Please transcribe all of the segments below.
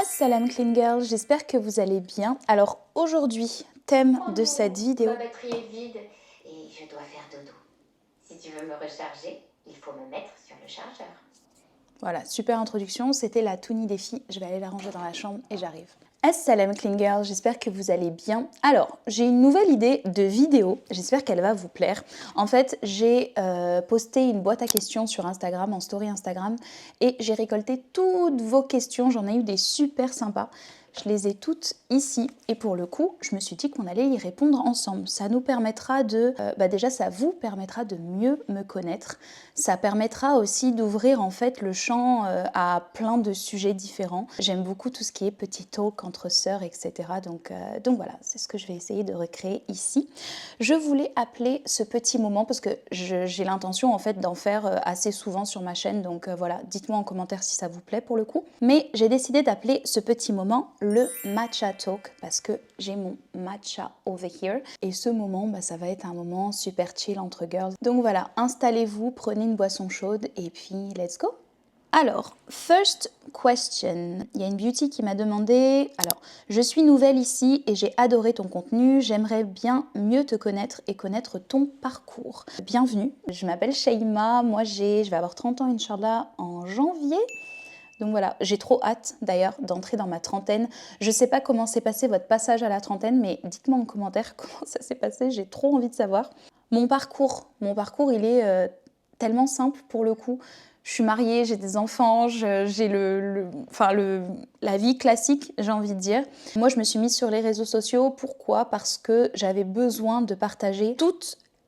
Assalam Clean Girl, j'espère que vous allez bien. Alors aujourd'hui, thème de cette vidéo. Ma batterie est vide et je dois faire dodo. Si tu veux me recharger, il faut me mettre sur le chargeur. Voilà, super introduction, c'était la Toonie des filles. Je vais aller la ranger dans la chambre et j'arrive. Assalam Clean Girl, j'espère que vous allez bien. Alors, j'ai une nouvelle idée de vidéo, j'espère qu'elle va vous plaire. En fait, j'ai posté une boîte à questions sur Instagram, en story Instagram, et j'ai récolté toutes vos questions, j'en ai eu des super sympas. Je les ai toutes ici et pour le coup, je me suis dit qu'on allait y répondre ensemble. Ça nous permettra de... déjà, ça vous permettra de mieux me connaître. Ça permettra aussi d'ouvrir en fait le champ à plein de sujets différents. J'aime beaucoup tout ce qui est petit talk entre sœurs, etc. Donc voilà, c'est ce que je vais essayer de recréer ici. Je voulais appeler ce petit moment parce que j'ai l'intention en fait d'en faire assez souvent sur ma chaîne. Donc voilà, dites-moi en commentaire si ça vous plaît pour le coup. Mais j'ai décidé d'appeler ce petit moment le matcha talk parce que j'ai mon matcha over here. Et ce moment, ça va être un moment super chill entre girls. Donc voilà, installez-vous, prenez une boisson chaude et puis let's go! Alors, first question. Il y a une beauty qui m'a demandé, alors, je suis nouvelle ici et j'ai adoré ton contenu, j'aimerais bien mieux te connaître et connaître ton parcours. Bienvenue, je m'appelle Shaima, moi je vais avoir 30 ans Inch'Allah en janvier. Donc voilà, j'ai trop hâte d'ailleurs d'entrer dans ma trentaine. Je sais pas comment s'est passé votre passage à la trentaine, mais dites-moi en commentaire comment ça s'est passé, j'ai trop envie de savoir. Mon parcours il est tellement simple pour le coup. Je suis mariée, j'ai des enfants, j'ai la vie classique, j'ai envie de dire. Moi, je me suis mise sur les réseaux sociaux. Pourquoi? Parce que j'avais besoin de partager tout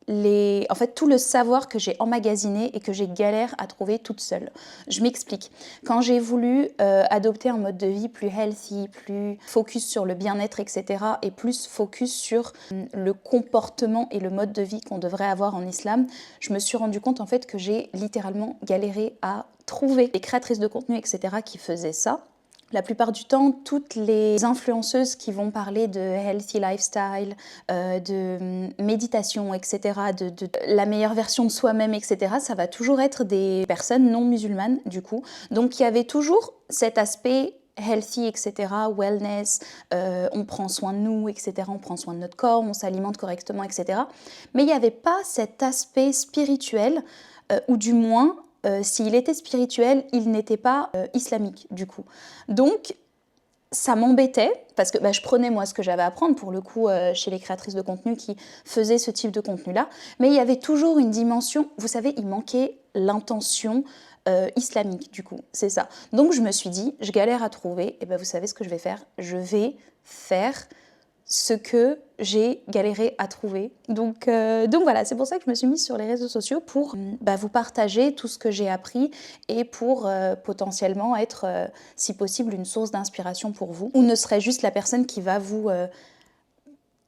le savoir que j'ai emmagasiné et que j'ai galère à trouver toute seule. Je m'explique. Quand j'ai voulu adopter un mode de vie plus healthy, plus focus sur le bien-être, etc., et plus focus sur le comportement et le mode de vie qu'on devrait avoir en islam, je me suis rendu compte en fait que j'ai littéralement galéré à trouver des créatrices de contenu, etc., qui faisaient ça. La plupart du temps, toutes les influenceuses qui vont parler de healthy lifestyle, de méditation, etc., de la meilleure version de soi-même, etc., ça va toujours être des personnes non musulmanes, du coup. Donc, il y avait toujours cet aspect healthy, etc., wellness, on prend soin de nous, etc., on prend soin de notre corps, on s'alimente correctement, etc. Mais il n'y avait pas cet aspect spirituel, ou du moins, s'il était spirituel, il n'était pas islamique du coup. Donc ça m'embêtait parce que je prenais moi ce que j'avais à prendre pour le coup chez les créatrices de contenu qui faisaient ce type de contenu là, mais il y avait toujours une dimension, vous savez, il manquait l'intention islamique du coup, c'est ça. Donc je me suis dit, je galère à trouver, et vous savez ce que je vais faire, je vais faire ce que j'ai galéré à trouver. Donc voilà, c'est pour ça que je me suis mise sur les réseaux sociaux pour vous partager tout ce que j'ai appris et pour potentiellement être, si possible, une source d'inspiration pour vous. Ou ne serait juste la personne qui va vous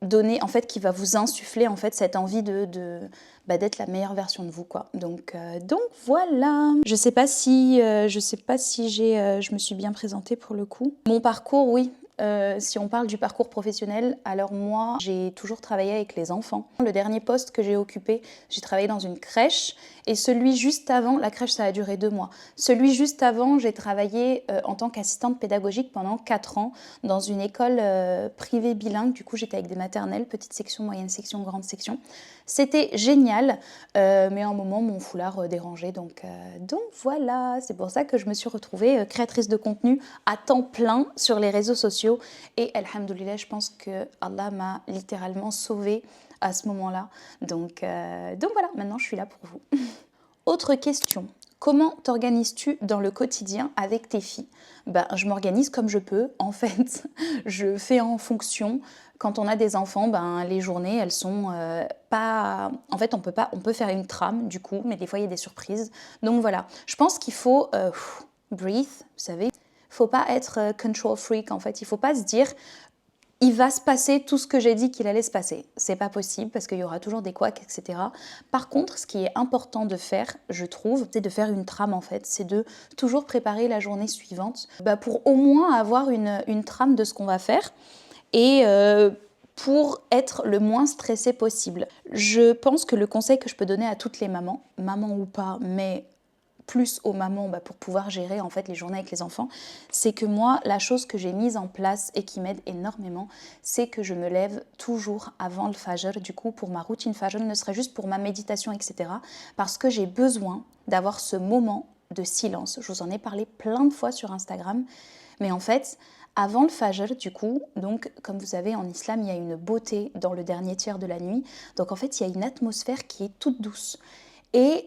donner, en fait, qui va vous insuffler en fait cette envie d'être la meilleure version de vous, quoi. Donc voilà. Je sais pas si je me suis bien présentée pour le coup. Mon parcours, oui. Si on parle du parcours professionnel, alors moi, j'ai toujours travaillé avec les enfants. Le dernier poste que j'ai occupé, j'ai travaillé dans une crèche. Et celui juste avant, la crèche, ça a duré 2 mois. Celui juste avant, j'ai travaillé en tant qu'assistante pédagogique pendant 4 ans dans une école privée bilingue. Du coup, j'étais avec des maternelles, petite section, moyenne section, grande section. C'était génial, mais à un moment, mon foulard dérangeait. Donc voilà, c'est pour ça que je me suis retrouvée créatrice de contenu à temps plein sur les réseaux sociaux. Et alhamdoulilah, je pense que Allah m'a littéralement sauvée à ce moment-là. Donc voilà, maintenant je suis là pour vous. Autre question. Comment t'organises-tu dans le quotidien avec tes filles? Je m'organise comme je peux. En fait, je fais en fonction. Quand on a des enfants, les journées, elles sont pas... En fait, on peut faire une trame, du coup, mais des fois, il y a des surprises. Donc voilà, je pense qu'il faut breathe, vous savez. Faut pas être control freak, en fait. Il faut pas se dire il va se passer tout ce que j'ai dit qu'il allait se passer. C'est pas possible parce qu'il y aura toujours des couacs, etc. Par contre, ce qui est important de faire, je trouve, c'est de faire une trame en fait. C'est de toujours préparer la journée suivante pour au moins avoir une trame de ce qu'on va faire et pour être le moins stressé possible. Je pense que le conseil que je peux donner à toutes les mamans ou pas, mais plus aux mamans pour pouvoir gérer en fait les journées avec les enfants, c'est que moi, la chose que j'ai mise en place et qui m'aide énormément, c'est que je me lève toujours avant le fajr, du coup pour ma routine fajr, ne serait juste pour ma méditation, etc. Parce que j'ai besoin d'avoir ce moment de silence. Je vous en ai parlé plein de fois sur Instagram, mais en fait, avant le fajr, du coup, donc comme vous savez en islam, il y a une beauté dans le dernier tiers de la nuit, donc en fait il y a une atmosphère qui est toute douce. Et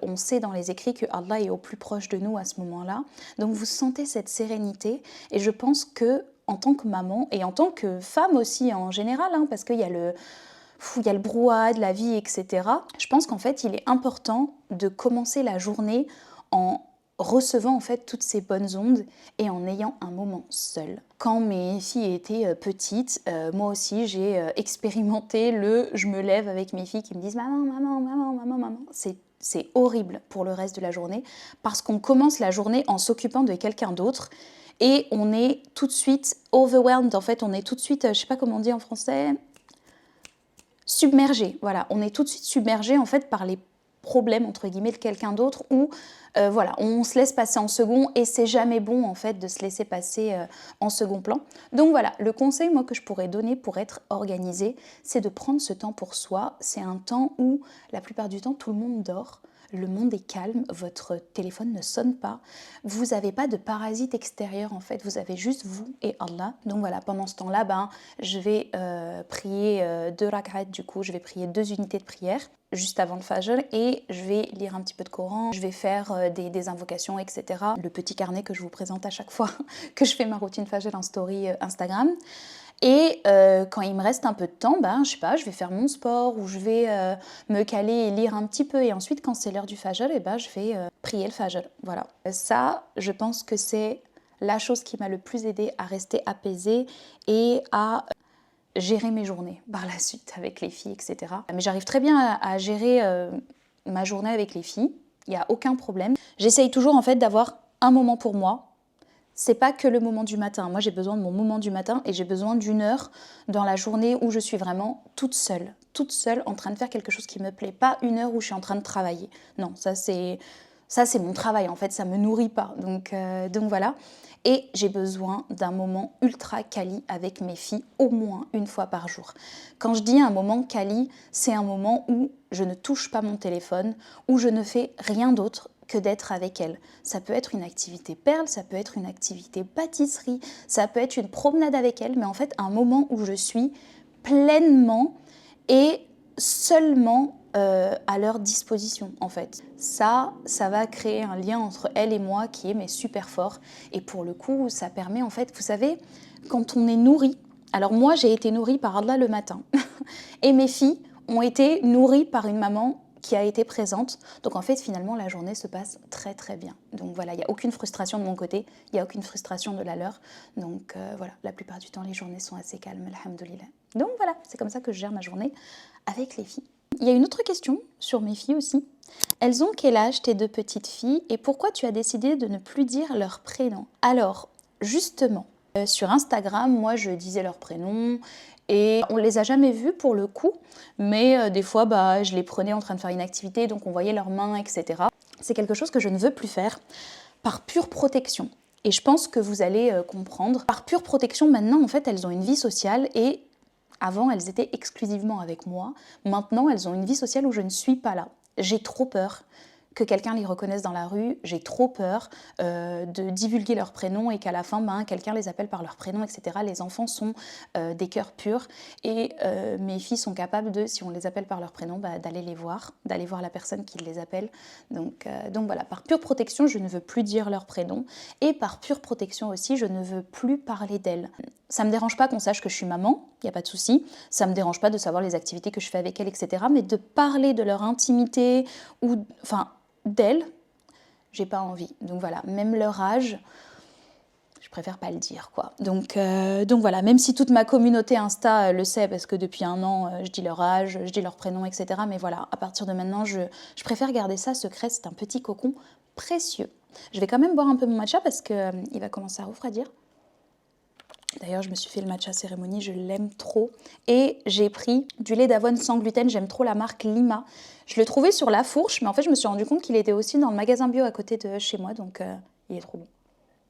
on sait dans les écrits que Allah est au plus proche de nous à ce moment-là. Donc vous sentez cette sérénité. Et je pense que en tant que maman et en tant que femme aussi en général, parce qu'il y a le brouhaha de la vie, etc. Je pense qu'en fait, il est important de commencer la journée en recevant en fait toutes ces bonnes ondes et en ayant un moment seul. Quand mes filles étaient petites, moi aussi j'ai expérimenté je me lève avec mes filles qui me disent maman, maman, maman, maman, maman. C'est horrible pour le reste de la journée parce qu'on commence la journée en s'occupant de quelqu'un d'autre et on est tout de suite overwhelmed, en fait on est tout de suite, je sais pas comment on dit en français, submergé. Voilà, on est tout de suite submergé en fait par les problème entre guillemets de quelqu'un d'autre ou voilà, on se laisse passer en second et c'est jamais bon en fait de se laisser passer en second plan. Donc voilà, le conseil moi que je pourrais donner pour être organisé, c'est de prendre ce temps pour soi. C'est un temps où la plupart du temps tout le monde dort. Le monde est calme, votre téléphone ne sonne pas, vous n'avez pas de parasite extérieur en fait, vous avez juste vous et Allah. Donc voilà, pendant ce temps-là, je vais prier 2 rak'at, du coup je vais prier 2 unités de prière juste avant le fajr et je vais lire un petit peu de Coran, je vais faire des invocations, etc. Le petit carnet que je vous présente à chaque fois que je fais ma routine fajr en story Instagram. Et quand il me reste un peu de temps, je sais pas, je vais faire mon sport ou je vais me caler et lire un petit peu. Et ensuite, quand c'est l'heure du fajr, je vais prier le fajr. Voilà. Ça, je pense que c'est la chose qui m'a le plus aidée à rester apaisée et à gérer mes journées par la suite avec les filles, etc. Mais j'arrive très bien à gérer ma journée avec les filles. Il n'y a aucun problème. J'essaye toujours en fait d'avoir un moment pour moi. C'est pas que le moment du matin. Moi, j'ai besoin de mon moment du matin et j'ai besoin d'une heure dans la journée où je suis vraiment toute seule en train de faire quelque chose qui me plaît. Pas une heure où je suis en train de travailler. Non, ça c'est mon travail en fait, ça me nourrit pas. Donc voilà. Et j'ai besoin d'un moment ultra quali avec mes filles au moins une fois par jour. Quand je dis un moment quali, c'est un moment où je ne touche pas mon téléphone, où je ne fais rien d'autre que d'être avec elle. Ça peut être une activité perle, ça peut être une activité pâtisserie, ça peut être une promenade avec elle, mais en fait un moment où je suis pleinement et seulement à leur disposition en fait. Ça va créer un lien entre elle et moi qui est mais super fort et pour le coup ça permet en fait, vous savez, quand on est nourri, alors moi j'ai été nourrie par Allah le matin et mes filles ont été nourries par une maman qui a été présente. Donc en fait, finalement, la journée se passe très très bien. Donc voilà, il n'y a aucune frustration de mon côté, il n'y a aucune frustration de la leur. Donc voilà, la plupart du temps, les journées sont assez calmes, alhamdoulilah. Donc voilà, c'est comme ça que je gère ma journée avec les filles. Il y a une autre question sur mes filles aussi. Elles ont quel âge tes 2 petites filles et pourquoi tu as décidé de ne plus dire leur prénom? Alors, justement, sur Instagram, moi je disais leur prénom et on les a jamais vues pour le coup, mais des fois je les prenais en train de faire une activité, donc on voyait leurs mains, etc. C'est quelque chose que je ne veux plus faire par pure protection. Et je pense que vous allez comprendre. Par pure protection, maintenant en fait elles ont une vie sociale et avant elles étaient exclusivement avec moi. Maintenant elles ont une vie sociale où je ne suis pas là. J'ai trop peur que quelqu'un les reconnaisse dans la rue, j'ai trop peur de divulguer leur prénom et qu'à la fin, quelqu'un les appelle par leur prénom, etc. Les enfants sont des cœurs purs et mes filles sont capables de, si on les appelle par leur prénom, d'aller les voir, d'aller voir la personne qui les appelle. Donc voilà, par pure protection, je ne veux plus dire leur prénom et par pure protection aussi, je ne veux plus parler d'elles. Ça me dérange pas qu'on sache que je suis maman, il n'y a pas de souci. Ça me dérange pas de savoir les activités que je fais avec elles, etc. Mais de parler de leur intimité ou, d'elles, j'ai pas envie. Donc voilà, même leur âge, je préfère pas le dire quoi. Donc voilà, même si toute ma communauté Insta le sait, parce que depuis 1 an, je dis leur âge, je dis leur prénom, etc. Mais voilà, à partir de maintenant, je préfère garder ça secret, c'est un petit cocon précieux. Je vais quand même boire un peu mon matcha parce qu'il va commencer à refroidir. D'ailleurs, je me suis fait le matcha cérémonie, je l'aime trop. Et j'ai pris du lait d'avoine sans gluten, j'aime trop la marque Lima. Je le trouvais sur La Fourche, mais en fait, je me suis rendu compte qu'il était aussi dans le magasin bio à côté de chez moi, donc il est trop bon.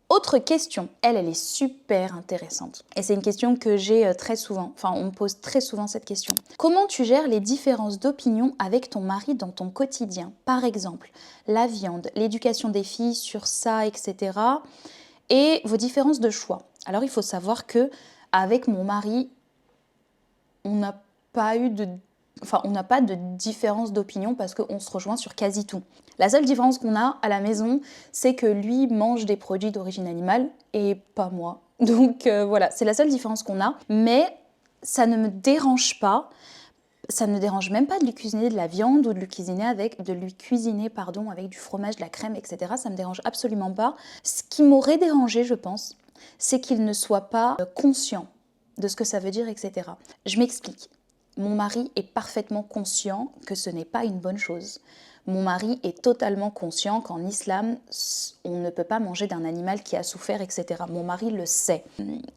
Autre question, elle est super intéressante. Et c'est une question que j'ai très souvent, enfin on me pose très souvent cette question. Comment tu gères les différences d'opinion avec ton mari dans ton quotidien? Par exemple, la viande, l'éducation des filles sur ça, etc. Et vos différences de choix. Alors il faut savoir que avec mon mari, on n'a pas eu de... Enfin, on n'a pas de différence d'opinion parce qu'on se rejoint sur quasi tout. La seule différence qu'on a à la maison, c'est que lui mange des produits d'origine animale et pas moi. Donc voilà, c'est la seule différence qu'on a. Mais ça ne me dérange pas. Ça ne me dérange même pas de lui cuisiner de la viande ou de lui cuisiner avec du fromage, de la crème, etc. Ça me dérange absolument pas. Ce qui m'aurait dérangé, je pense, c'est qu'il ne soit pas conscient de ce que ça veut dire, etc. Je m'explique. Mon mari est parfaitement conscient que ce n'est pas une bonne chose. Mon mari est totalement conscient qu'en islam, on ne peut pas manger d'un animal qui a souffert, etc. Mon mari le sait.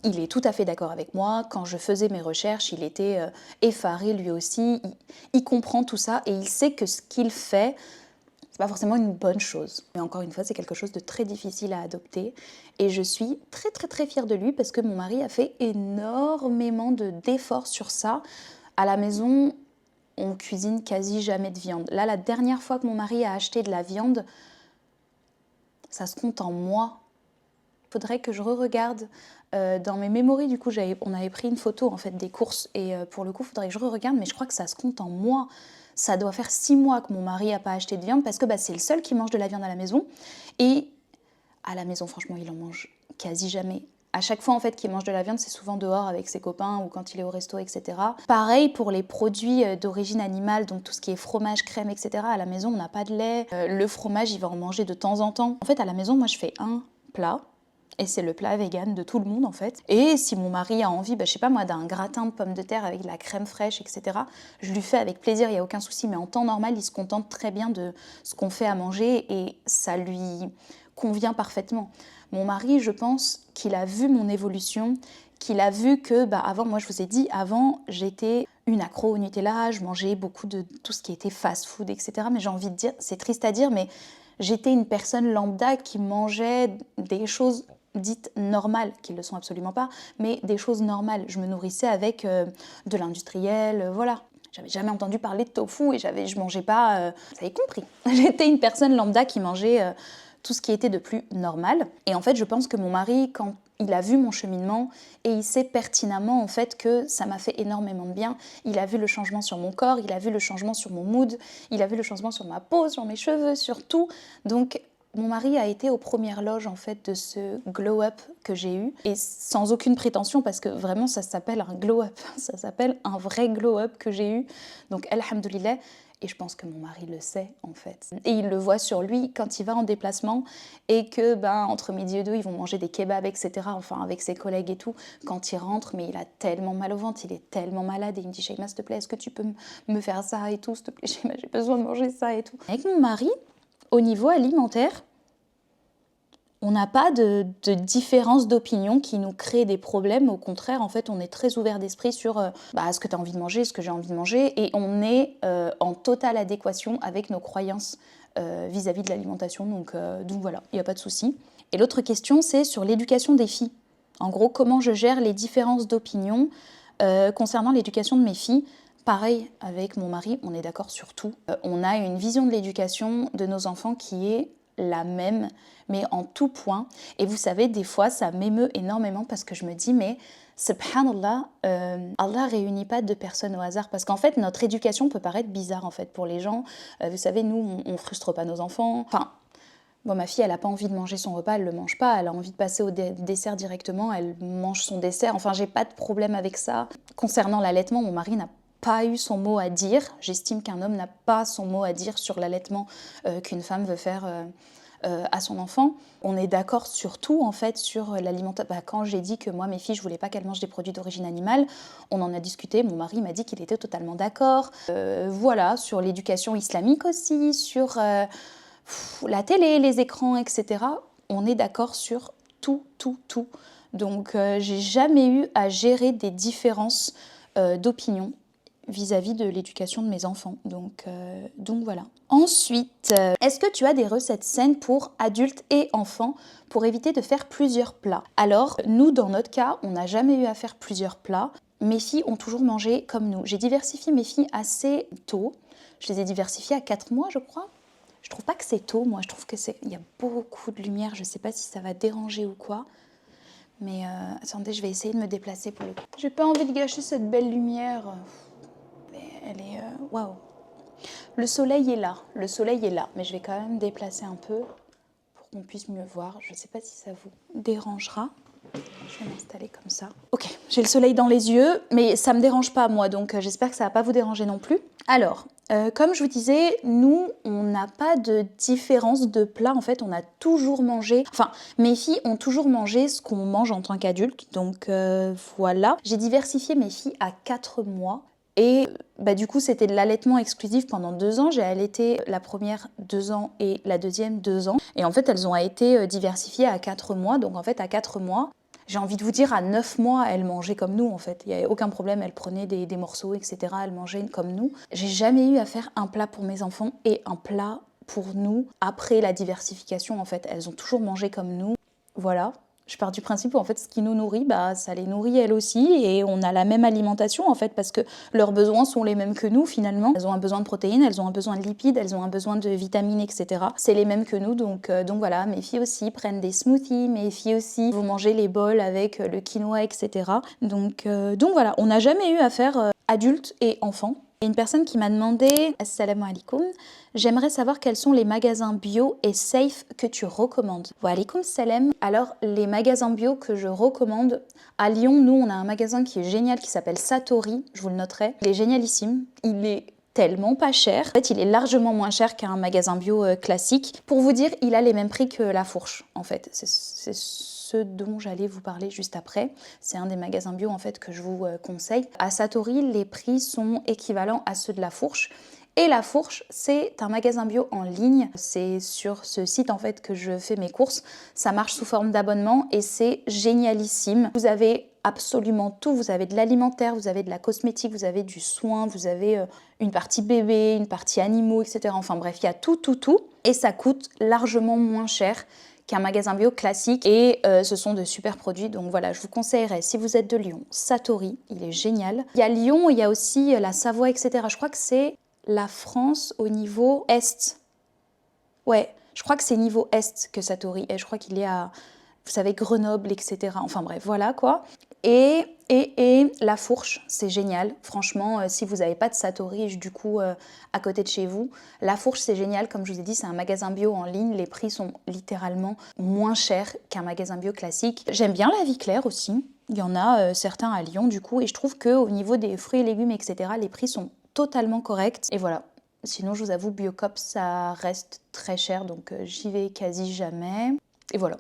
Il est tout à fait d'accord avec moi. Quand je faisais mes recherches, il était effaré lui aussi. Il comprend tout ça et il sait que ce qu'il fait, c'est pas forcément une bonne chose. Mais encore une fois, c'est quelque chose de très difficile à adopter. Et je suis très très très fière de lui parce que mon mari a fait énormément d'efforts sur ça. À la maison, on cuisine quasi jamais de viande. Là, la dernière fois que mon mari a acheté de la viande, ça se compte en mois. Faudrait que je re-regarde dans mes mémories. Du coup, on avait pris une photo en fait des courses et pour le coup, faudrait que je re-regarde, mais je crois que ça se compte en mois. Ça doit faire 6 mois que mon mari n'a pas acheté de viande parce que c'est le seul qui mange de la viande à la maison. Et à la maison, franchement, il en mange quasi jamais. À chaque fois en fait qu'il mange de la viande, c'est souvent dehors avec ses copains ou quand il est au resto, etc. Pareil pour les produits d'origine animale, donc tout ce qui est fromage, crème, etc. À la maison, on n'a pas de lait. Le fromage, il va en manger de temps en temps. En fait, à la maison, moi, je fais un plat. Et c'est le plat vegan de tout le monde en fait. Et si mon mari a envie, je sais pas moi, d'un gratin de pommes de terre avec de la crème fraîche, etc., je lui fais avec plaisir, il n'y a aucun souci. Mais en temps normal, il se contente très bien de ce qu'on fait à manger et ça lui convient parfaitement. Mon mari, je pense qu'il a vu mon évolution, qu'il a vu que, avant, moi je vous ai dit, avant j'étais une accro au Nutella, je mangeais beaucoup de tout ce qui était fast-food, etc. Mais j'ai envie de dire, c'est triste à dire, mais j'étais une personne lambda qui mangeait des choses dites normales, qui ne le sont absolument pas, mais des choses normales. Je me nourrissais avec de l'industriel, voilà. J'avais jamais entendu parler de tofu et je mangeais pas... vous avez compris. J'étais une personne lambda qui mangeait tout ce qui était de plus normal. Et en fait, je pense que mon mari, quand il a vu mon cheminement et il sait pertinemment en fait que ça m'a fait énormément de bien. Il a vu le changement sur mon corps, il a vu le changement sur mon mood, il a vu le changement sur ma peau, sur mes cheveux, sur tout. Donc mon mari a été aux premières loges en fait de ce glow-up que j'ai eu et sans aucune prétention parce que vraiment ça s'appelle un glow-up, ça s'appelle un vrai glow-up que j'ai eu. Donc alhamdoulilah. Et je pense que mon mari le sait en fait. Et il le voit sur lui quand il va en déplacement et que entre midi et deux, ils vont manger des kebabs, etc. Enfin avec ses collègues et tout. Quand il rentre, mais il a tellement mal au ventre, il est tellement malade et il me dit Shaima, s'il te plaît, est-ce que tu peux me faire ça et tout, s'il te plaît, Shaima, j'ai besoin de manger ça et tout. Avec mon mari, au niveau alimentaire, on n'a pas de différence d'opinion qui nous crée des problèmes. Au contraire, en fait, on est très ouvert d'esprit sur ce que tu as envie de manger, ce que j'ai envie de manger. Et on est en totale adéquation avec nos croyances vis-à-vis de l'alimentation. Donc voilà, il n'y a pas de souci. Et l'autre question, c'est sur l'éducation des filles. En gros, comment je gère les différences d'opinion concernant l'éducation de mes filles. Pareil, avec mon mari, on est d'accord sur tout. On a une vision de l'éducation de nos enfants qui est la même, mais en tout point. Et vous savez, des fois, ça m'émeut énormément parce que je me dis, mais subhanallah, Allah réunit pas deux personnes au hasard. Parce qu'en fait, notre éducation peut paraître bizarre en fait pour les gens. Vous savez, nous, on frustre pas nos enfants. Enfin, bon, ma fille, elle n'a pas envie de manger son repas, elle le mange pas. Elle a envie de passer au dessert directement, elle mange son dessert. Enfin, j'ai pas de problème avec ça. Concernant l'allaitement, mon mari n'a pas eu son mot à dire. J'estime qu'un homme n'a pas son mot à dire sur l'allaitement qu'une femme veut faire à son enfant. On est d'accord sur tout, en fait, sur l'alimentation. Quand j'ai dit que moi, mes filles, je voulais pas qu'elles mangent des produits d'origine animale, on en a discuté. Mon mari m'a dit qu'il était totalement d'accord. Voilà, sur l'éducation islamique aussi, sur la télé, les écrans, etc. On est d'accord sur tout. Donc j'ai jamais eu à gérer des différences d'opinion vis-à-vis de l'éducation de mes enfants. Donc voilà. Ensuite, est-ce que tu as des recettes saines pour adultes et enfants pour éviter de faire plusieurs plats? Alors, nous, dans notre cas, on n'a jamais eu à faire plusieurs plats. Mes filles ont toujours mangé comme nous. J'ai diversifié mes filles assez tôt. Je les ai diversifiées à 4 mois, je crois. Je trouve pas que c'est tôt, moi. Je trouve que il y a beaucoup de lumière. Je sais pas si ça va déranger ou quoi. Mais attendez, je vais essayer de me déplacer pour le coup. J'ai pas envie de gâcher cette belle lumière. Elle est... Waouh. Le soleil est là. Le soleil est là. Mais je vais quand même déplacer un peu pour qu'on puisse mieux voir. Je sais pas si ça vous dérangera. Je vais m'installer comme ça. Ok, j'ai le soleil dans les yeux, mais ça me dérange pas moi, donc j'espère que ça va pas vous déranger non plus. Alors, comme je vous disais, nous, on n'a pas de différence de plat. En fait, on a toujours mangé... Enfin, mes filles ont toujours mangé ce qu'on mange en tant qu'adulte. Donc voilà. J'ai diversifié mes filles à 4 mois. Et du coup, c'était de l'allaitement exclusif pendant 2 ans. J'ai allaité la première 2 ans et la deuxième 2 ans. Et en fait, elles ont été diversifiées à 4 mois. Donc en fait, à 4 mois... J'ai envie de vous dire, à 9 mois, elle mangeait comme nous, en fait. Il n'y avait aucun problème, elle prenait des morceaux, etc. Elle mangeait comme nous. J'ai jamais eu à faire un plat pour mes enfants et un plat pour nous après la diversification, en fait. Elles ont toujours mangé comme nous. Voilà. Je pars du principe où en fait ce qui nous nourrit, ça les nourrit elles aussi et on a la même alimentation en fait parce que leurs besoins sont les mêmes que nous finalement. Elles ont un besoin de protéines, elles ont un besoin de lipides, elles ont un besoin de vitamines, etc. C'est les mêmes que nous donc voilà, mes filles aussi prennent des smoothies, mes filles aussi vont manger les bols avec le quinoa, etc. Donc voilà, on n'a jamais eu à faire adultes et enfants. Il y a une personne qui m'a demandé « Assalamu alaikum, j'aimerais savoir quels sont les magasins bio et safe que tu recommandes. » Wa alaikum salam. Alors, les magasins bio que je recommande, à Lyon, nous, on a un magasin qui est génial qui s'appelle Satori, je vous le noterai. Il est génialissime, il est tellement pas cher. En fait, il est largement moins cher qu'un magasin bio classique. Pour vous dire, il a les mêmes prix que La Fourche, en fait. C'est ce dont j'allais vous parler juste après. C'est un des magasins bio en fait que je vous conseille. À Satori, les prix sont équivalents à ceux de La Fourche. Et La Fourche, c'est un magasin bio en ligne. C'est sur ce site en fait que je fais mes courses. Ça marche sous forme d'abonnement et c'est génialissime. Vous avez absolument tout. Vous avez de l'alimentaire, vous avez de la cosmétique, vous avez du soin, vous avez une partie bébé, une partie animaux, etc. Enfin bref, il y a tout. Et ça coûte largement moins cher qu'un magasin bio classique et ce sont de super produits. Donc voilà, je vous conseillerais, si vous êtes de Lyon, Satori, il est génial. Il y a Lyon, il y a aussi la Savoie, etc. Je crois que c'est la France au niveau Est. Ouais, je crois que c'est niveau Est que Satori est. Je crois qu'il est à, vous savez, Grenoble, etc. Enfin bref, voilà quoi. Et La Fourche, c'est génial. Franchement, si vous n'avez pas de Satori, du coup, à côté de chez vous, La Fourche, c'est génial. Comme je vous ai dit, c'est un magasin bio en ligne. Les prix sont littéralement moins chers qu'un magasin bio classique. J'aime bien La Vie Claire aussi. Il y en a certains à Lyon, du coup. Et je trouve qu'au niveau des fruits et légumes, etc., les prix sont totalement corrects. Et voilà. Sinon, je vous avoue, Biocop, ça reste très cher. Donc, j'y vais quasi jamais. Et voilà.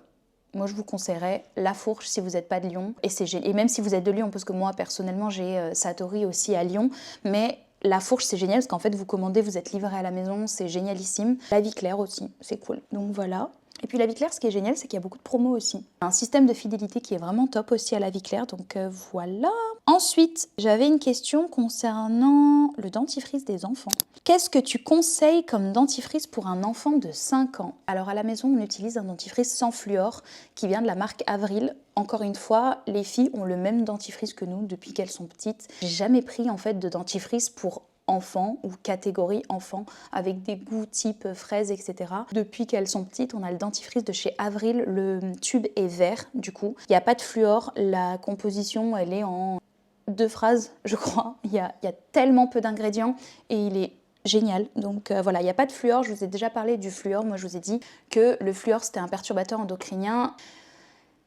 Moi, je vous conseillerais La Fourche si vous n'êtes pas de Lyon. Et même si vous êtes de Lyon, parce que moi, personnellement, j'ai Satori aussi à Lyon. Mais La Fourche, c'est génial parce qu'en fait, vous commandez, vous êtes livré à la maison, c'est génialissime. La Vie Claire aussi, c'est cool. Donc voilà. Et puis La Vie Claire, ce qui est génial, c'est qu'il y a beaucoup de promos aussi. Un système de fidélité qui est vraiment top aussi à La Vie Claire, donc voilà. Ensuite, j'avais une question concernant le dentifrice des enfants. Qu'est-ce que tu conseilles comme dentifrice pour un enfant de 5 ans? Alors à la maison, on utilise un dentifrice sans fluor qui vient de la marque Avril. Encore une fois, les filles ont le même dentifrice que nous depuis qu'elles sont petites. J'ai jamais pris en fait de dentifrice pour enfants ou catégorie enfants avec des goûts type fraises, etc. Depuis qu'elles sont petites, on a le dentifrice de chez Avril. Le tube est vert du coup. Il n'y a pas de fluor. La composition, elle est en 2 phrases, je crois. Il y a tellement peu d'ingrédients et il est génial. Donc voilà, il n'y a pas de fluor. Je vous ai déjà parlé du fluor. Moi, je vous ai dit que le fluor, c'était un perturbateur endocrinien.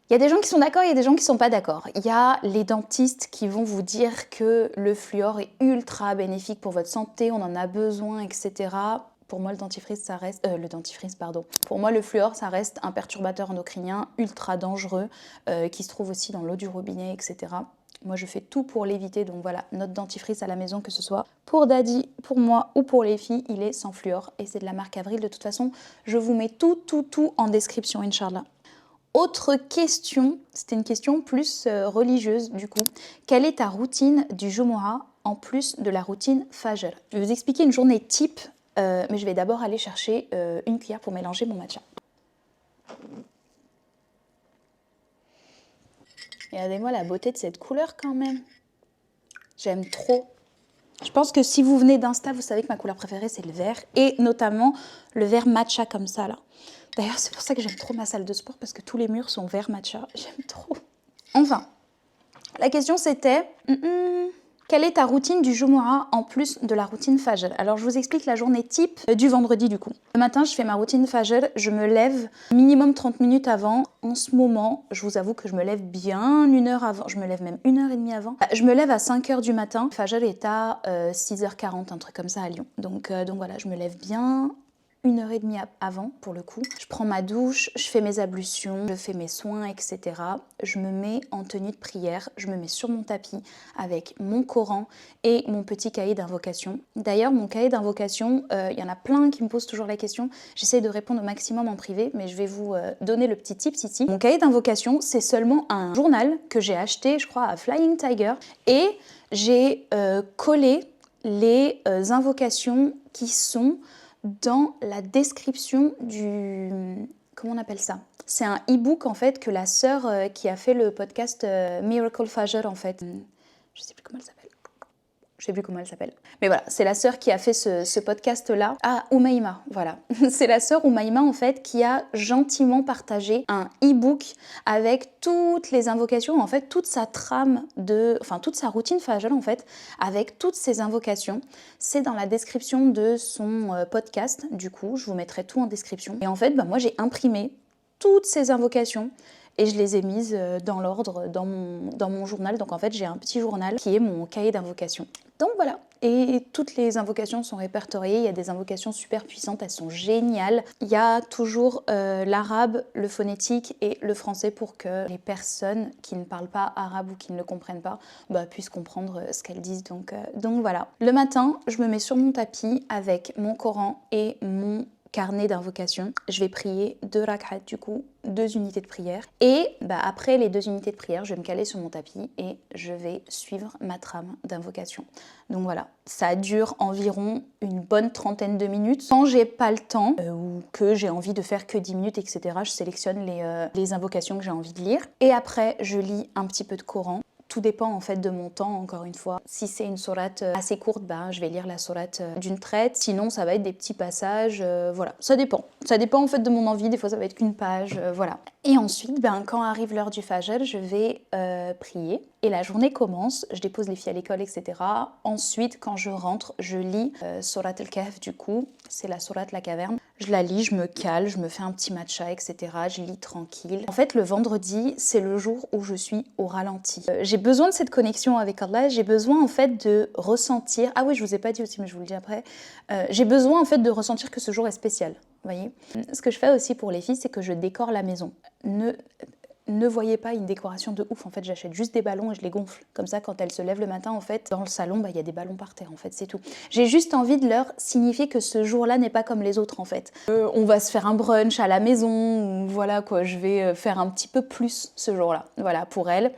Il y a des gens qui sont d'accord, il y a des gens qui ne sont pas d'accord. Il y a les dentistes qui vont vous dire que le fluor est ultra bénéfique pour votre santé, on en a besoin, etc. Pour moi, le dentifrice, ça reste... Pour moi, le fluor, ça reste un perturbateur endocrinien ultra dangereux qui se trouve aussi dans l'eau du robinet, etc. Moi, je fais tout pour l'éviter. Donc voilà, notre dentifrice à la maison, que ce soit pour Daddy, pour moi ou pour les filles, il est sans fluor et c'est de la marque Avril. De toute façon, je vous mets tout en description, Inch'Allah. Autre question, c'était une question plus religieuse du coup. Quelle est ta routine du Jumu'ah en plus de la routine Fajr? Je vais vous expliquer une journée type, mais je vais d'abord aller chercher une cuillère pour mélanger mon matcha. Regardez-moi la beauté de cette couleur quand même. J'aime trop. Je pense que si vous venez d'Insta, vous savez que ma couleur préférée c'est le vert et notamment le vert matcha comme ça là. D'ailleurs, c'est pour ça que j'aime trop ma salle de sport parce que tous les murs sont vert matcha. J'aime trop. Enfin, la question c'était quelle est ta routine du Jumu'ah en plus de la routine Fajr? Alors, je vous explique la journée type du vendredi du coup. Le matin, je fais ma routine Fajr. Je me lève minimum 30 minutes avant. En ce moment, je vous avoue que je me lève bien 1 heure avant. Je me lève même 1h30 avant. Je me lève à 5h du matin. Fajr est à 6h40, un truc comme ça à Lyon. Donc voilà, je me lève bien 1h30 avant pour le coup. Je prends ma douche, je fais mes ablutions, je fais mes soins, etc. Je me mets en tenue de prière, je me mets sur mon tapis avec mon Coran et mon petit cahier d'invocation. D'ailleurs, mon cahier d'invocation, il y en a plein qui me posent toujours la question. J'essaie de répondre au maximum en privé, mais je vais vous donner le petit tip ici. Mon cahier d'invocation, c'est seulement un journal que j'ai acheté, je crois, à Flying Tiger. Et j'ai collé les invocations qui sont dans la description du... Comment on appelle ça? C'est un e-book en fait que la sœur qui a fait le podcast Miracle Fajr en fait. Je sais plus comment elle s'appelle. Je sais plus comment elle s'appelle. Mais voilà, c'est la sœur qui a fait ce podcast-là. Ah, Oumaima, voilà. C'est la sœur Oumaima, en fait, qui a gentiment partagé un e-book avec toutes les invocations, en fait, toute sa trame enfin, toute sa routine Fajr, en fait, avec toutes ses invocations. C'est dans la description de son podcast, du coup, je vous mettrai tout en description. Et en fait, moi, j'ai imprimé toutes ces invocations et je les ai mises dans l'ordre dans mon journal. Donc en fait, j'ai un petit journal qui est mon cahier d'invocation. Donc voilà, et toutes les invocations sont répertoriées. Il y a des invocations super puissantes, elles sont géniales. Il y a toujours l'arabe, le phonétique et le français pour que les personnes qui ne parlent pas arabe ou qui ne le comprennent pas puissent comprendre ce qu'elles disent. Donc voilà. Le matin, je me mets sur mon tapis avec mon Coran et mon carnet d'invocation. Je vais prier 2 rak'at du coup, 2 unités de prière. Et après les 2 unités de prière, je vais me caler sur mon tapis et je vais suivre ma trame d'invocation. Donc voilà, ça dure environ une bonne trentaine de minutes. Quand j'ai pas le temps ou que j'ai envie de faire que 10 minutes, etc., je sélectionne les invocations que j'ai envie de lire. Et après, je lis un petit peu de Coran. Tout dépend en fait de mon temps, encore une fois. Si c'est une sourate assez courte, je vais lire la sourate d'une traite. Sinon, ça va être des petits passages, voilà. Ça dépend. Ça dépend en fait de mon envie. Des fois, ça va être qu'une page, voilà. Et ensuite, quand arrive l'heure du Fajr, je vais prier. Et la journée commence, je dépose les filles à l'école, etc. Ensuite, quand je rentre, je lis Sourate al-Kahf du coup. C'est la sourate La Caverne. Je la lis, je me cale, je me fais un petit matcha, etc. Je lis tranquille. En fait, le vendredi, c'est le jour où je suis au ralenti. J'ai besoin de cette connexion avec Allah. J'ai besoin en fait de ressentir... Ah oui, je vous ai pas dit aussi, mais je vous le dis après. J'ai besoin en fait de ressentir que ce jour est spécial. Vous voyez ? Ce que je fais aussi pour les filles, c'est que je décore la maison. Ne voyez pas une décoration de ouf, en fait j'achète juste des ballons et je les gonfle. Comme ça quand elles se lèvent le matin, en fait, dans le salon, il y a des ballons par terre, en fait, c'est tout. J'ai juste envie de leur signifier que ce jour-là n'est pas comme les autres, en fait. On va se faire un brunch à la maison, ou voilà quoi, je vais faire un petit peu plus ce jour-là. Voilà, pour elles.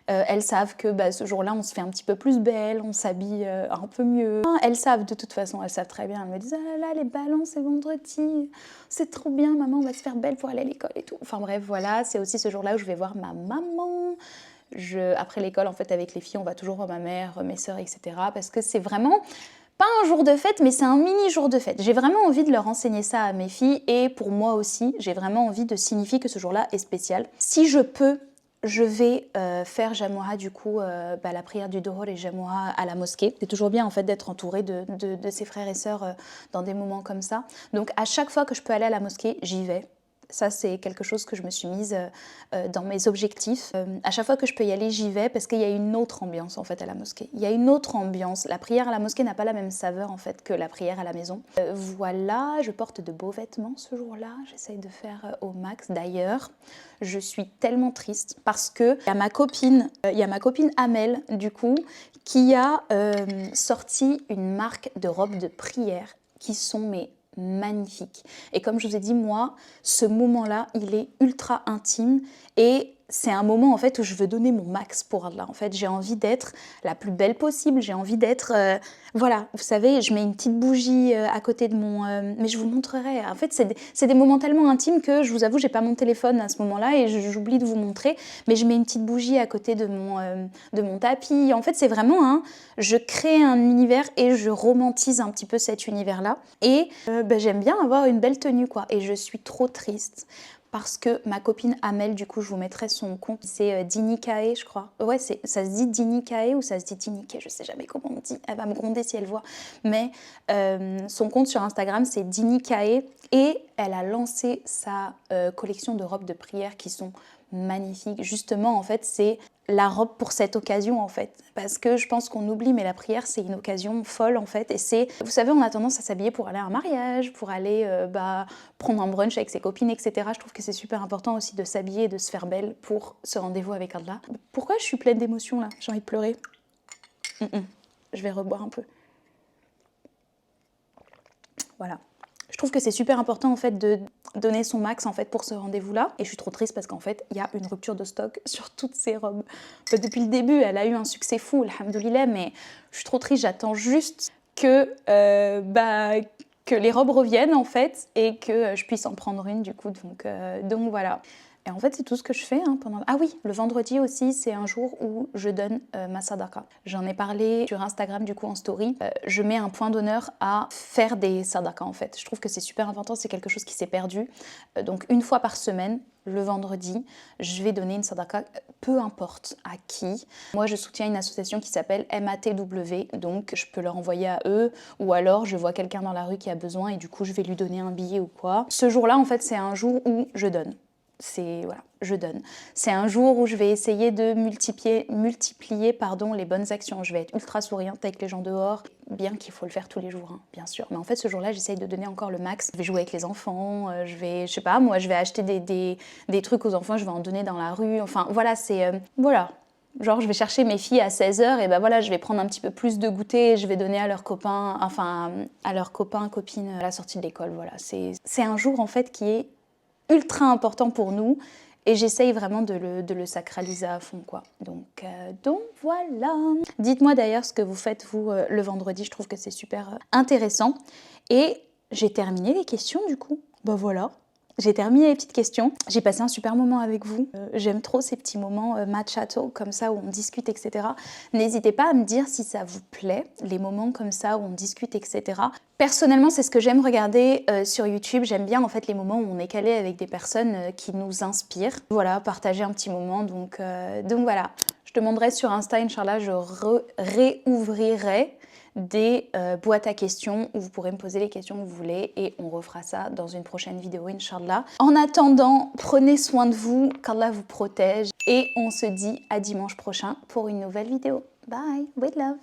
Elles savent que ce jour-là, on se fait un petit peu plus belle, on s'habille un peu mieux. Elles savent de toute façon, elles savent très bien. Elles me disent « Ah là là, les ballons, c'est vendredi, c'est trop bien, maman, on va se faire belle pour aller à l'école et tout. » Enfin bref, voilà, c'est aussi ce jour-là où je vais voir ma maman. Après l'école, en fait, avec les filles, on va toujours voir ma mère, mes sœurs, etc. Parce que c'est vraiment... pas un jour de fête, mais c'est un mini jour de fête. J'ai vraiment envie de leur enseigner ça à mes filles et pour moi aussi, j'ai vraiment envie de signifier que ce jour-là est spécial. Si je peux, je vais faire Jamoura du coup, la prière du Dohor et Jamoura à la mosquée. C'est toujours bien en fait d'être entourée de ses frères et sœurs dans des moments comme ça. Donc à chaque fois que je peux aller à la mosquée, j'y vais. Ça, c'est quelque chose que je me suis mise dans mes objectifs. À chaque fois que je peux y aller, j'y vais parce qu'il y a une autre ambiance en fait à la mosquée. Il y a une autre ambiance. La prière à la mosquée n'a pas la même saveur en fait que la prière à la maison. Voilà, je porte de beaux vêtements ce jour-là. J'essaye de faire au max. D'ailleurs, je suis tellement triste parce que il y a ma copine Amel du coup qui a sorti une marque de robes de prière qui sont magnifique. Et comme je vous ai dit, moi, ce moment-là, il est ultra intime et c'est un moment en fait où je veux donner mon max pour Allah. En fait, j'ai envie d'être la plus belle possible, j'ai envie d'être... voilà, vous savez, je mets une petite bougie à côté de mon... mais je vous montrerai. En fait, c'est des moments tellement intimes que je vous avoue, j'ai pas mon téléphone à ce moment-là et j'oublie de vous montrer. Mais je mets une petite bougie à côté de mon tapis. En fait, c'est vraiment je crée un univers et je romantise un petit peu cet univers-là. Et j'aime bien avoir une belle tenue, quoi. Et je suis trop triste parce que ma copine Amel, du coup, je vous mettrai son compte, c'est Dinikae, je crois. Ouais, ça se dit Dinikae ou ça se dit Dinike, je sais jamais comment on dit. Elle va me gronder si elle voit. Mais son compte sur Instagram, c'est Dinikae et elle a lancé sa collection de robes de prière qui sont magnifiques. Justement, en fait, c'est la robe pour cette occasion, en fait. Parce que je pense qu'on oublie, mais la prière, c'est une occasion folle, en fait. Et c'est, vous savez, on a tendance à s'habiller pour aller à un mariage, pour aller prendre un brunch avec ses copines, etc. Je trouve que c'est super important aussi de s'habiller et de se faire belle pour ce rendez-vous avec Allah. Pourquoi je suis pleine d'émotions, là? J'ai envie de pleurer. Je vais reboire un peu. Voilà. Je trouve que c'est super important en fait de donner son max en fait pour ce rendez-vous-là. Et je suis trop triste parce qu'en fait, il y a une rupture de stock sur toutes ces robes. Depuis le début, elle a eu un succès fou, alhamdoulilah, mais je suis trop triste. J'attends juste que les robes reviennent en fait et que je puisse en prendre une du coup. Donc voilà. Et en fait, c'est tout ce que je fais pendant... Ah oui, le vendredi aussi, c'est un jour où je donne ma sadaqa. J'en ai parlé sur Instagram, du coup, en story. Je mets un point d'honneur à faire des sadaqas, en fait. Je trouve que c'est super important, c'est quelque chose qui s'est perdu. Donc, une fois par semaine, le vendredi, je vais donner une sadaqa, peu importe à qui. Moi, je soutiens une association qui s'appelle MATW, donc je peux leur envoyer à eux, ou alors je vois quelqu'un dans la rue qui a besoin et du coup, je vais lui donner un billet ou quoi. Ce jour-là, en fait, c'est un jour où je donne. Je donne. C'est un jour où je vais essayer de multiplier les bonnes actions. Je vais être ultra souriante avec les gens dehors, bien qu'il faut le faire tous les jours, bien sûr. Mais en fait, ce jour-là, j'essaye de donner encore le max. Je vais jouer avec les enfants, je vais acheter des trucs aux enfants, je vais en donner dans la rue. Enfin, voilà, voilà. Genre, je vais chercher mes filles à 16h et je vais prendre un petit peu plus de goûter et je vais donner à leurs copains, copines à la sortie de l'école. Voilà, c'est un jour en fait qui est ultra important pour nous et j'essaye vraiment de le sacraliser à fond, quoi. Donc voilà. Dites-moi d'ailleurs ce que vous faites vous le vendredi, je trouve que c'est super intéressant. Et j'ai terminé les questions du coup. Voilà. J'ai terminé les petites questions. J'ai passé un super moment avec vous. J'aime trop ces petits moments matchato comme ça où on discute, etc. N'hésitez pas à me dire si ça vous plaît, les moments comme ça où on discute, etc. Personnellement, c'est ce que j'aime regarder sur YouTube. J'aime bien en fait les moments où on est calé avec des personnes qui nous inspirent. Voilà, partager un petit moment. Donc voilà. Je demanderai sur Insta, Inch'Allah, je réouvrirai des boîtes à questions où vous pourrez me poser les questions que vous voulez et on refera ça dans une prochaine vidéo, Inch'Allah. En attendant, prenez soin de vous, qu'Allah vous protège et on se dit à dimanche prochain pour une nouvelle vidéo. Bye, with love.